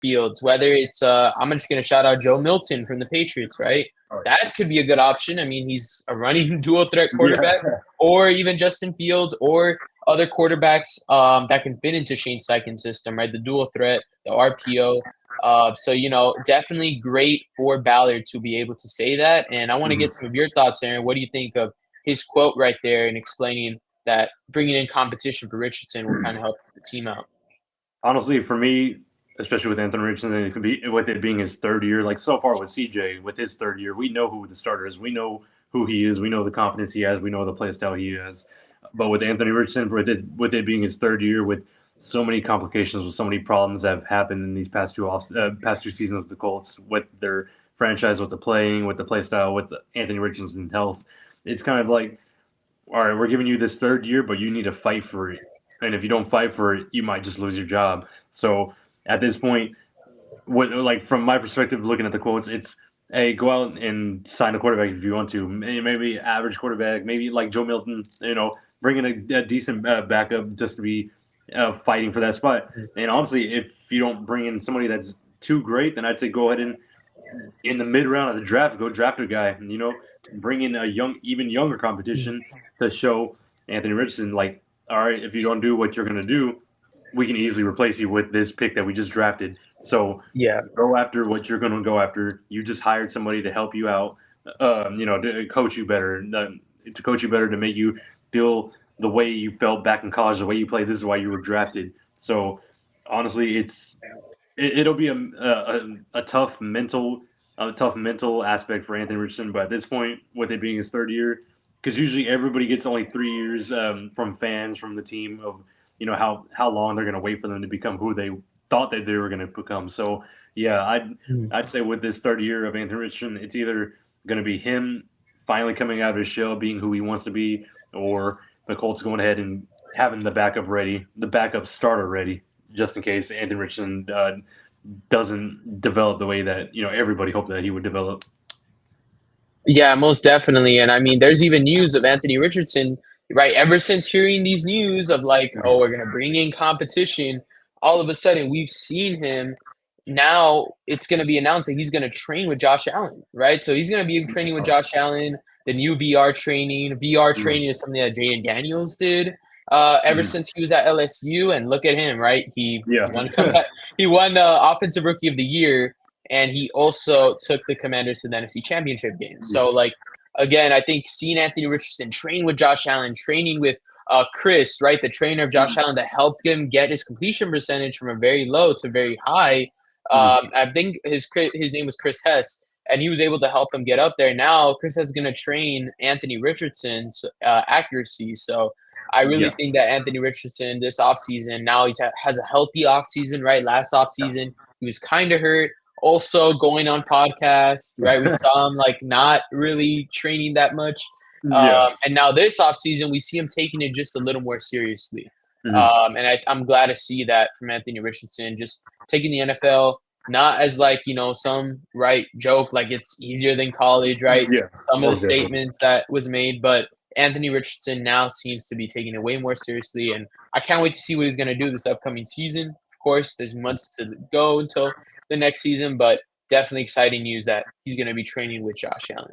Fields, whether it's I'm just gonna shout out Joe Milton from the Patriots, right? That could be a good option. I mean, he's a running dual threat quarterback, or even Justin Fields, or other quarterbacks that can fit into Shane Steichen's system, right? The dual threat, the RPO. So, definitely great for Ballard to be able to say that. And I want to get some of your thoughts, Aaron. What do you think of his quote right there and explaining that bringing in competition for Richardson will kind of help the team out? Honestly, for me, especially with Anthony Richardson, it could be with it being his third year. Like so far with CJ, with his third year, we know who the starter is. We know who he is. We know the confidence he has. We know the play style he has. But with Anthony Richardson, with it being his third year, with so many complications, with so many problems that have happened in these past two seasons of the Colts, with their franchise, with the playing, with the play style, with Anthony Richardson's health, it's kind of like, all right, we're giving you this third year, but you need to fight for it. And if you don't fight for it, you might just lose your job. So at this point, like from my perspective, looking at the quotes, it's, hey, go out and sign a quarterback if you want to. Maybe average quarterback, maybe like Joe Milton. Bring in a decent backup just to be fighting for that spot. And honestly, if you don't bring in somebody that's too great, then I'd say go ahead and in the mid round of the draft, go draft a guy. And, bring in a even younger competition to show Anthony Richardson, like, all right, if you don't do what you're going to do, we can easily replace you with this pick that we just drafted. So go after what you're going to go after. You just hired somebody to help you out, to coach you better, to make you feel the way you felt back in college, the way you played. This is why you were drafted. So honestly, it'll be a tough mental aspect for Anthony Richardson. But at this point, with it being his third year, because usually everybody gets only 3 years from fans, from the team, of how long they're going to wait for them to become who they thought that they were going to become. So yeah, I'd say with this third year of Anthony Richardson, it's either going to be him finally coming out of his shell, being who he wants to be, or the Colts going ahead and having the backup starter ready, just in case Anthony Richardson doesn't develop the way that everybody hoped that he would develop. Yeah, most definitely. And I mean, there's even news of Anthony Richardson, right? Ever since hearing these news of like, oh, we're going to bring in competition, all of a sudden we've seen him. Now it's going to be announced that he's going to train with Josh Allen, right? So he's going to be training with Josh Allen, the new VR training. VR training is something that Jaden Daniels did ever since he was at LSU. And look at him, right? He won Offensive Rookie of the Year. And he also took the Commanders to the NFC Championship game. So, like, again, I think seeing Anthony Richardson train with Josh Allen, training with Chris, right, the trainer of Josh Allen, that helped him get his completion percentage from a very low to very high. I think his name was Chris Hess, and he was able to help him get up there. Now, Chris Hess is going to train Anthony Richardson's accuracy. So, I really think that Anthony Richardson this offseason, now he has a healthy offseason, right? Last offseason, he was kind of hurt. Also going on podcasts, right? We saw him like not really training that much. And now this offseason, we see him taking it just a little more seriously. And I'm glad to see that from Anthony Richardson, just taking the NFL not as like, some joke, like it's easier than college, right? Some of the statements that was made, but Anthony Richardson now seems to be taking it way more seriously. And I can't wait to see what he's going to do this upcoming season. Of course, there's months to go until the next season, but definitely exciting news that he's going to be training with Josh Allen.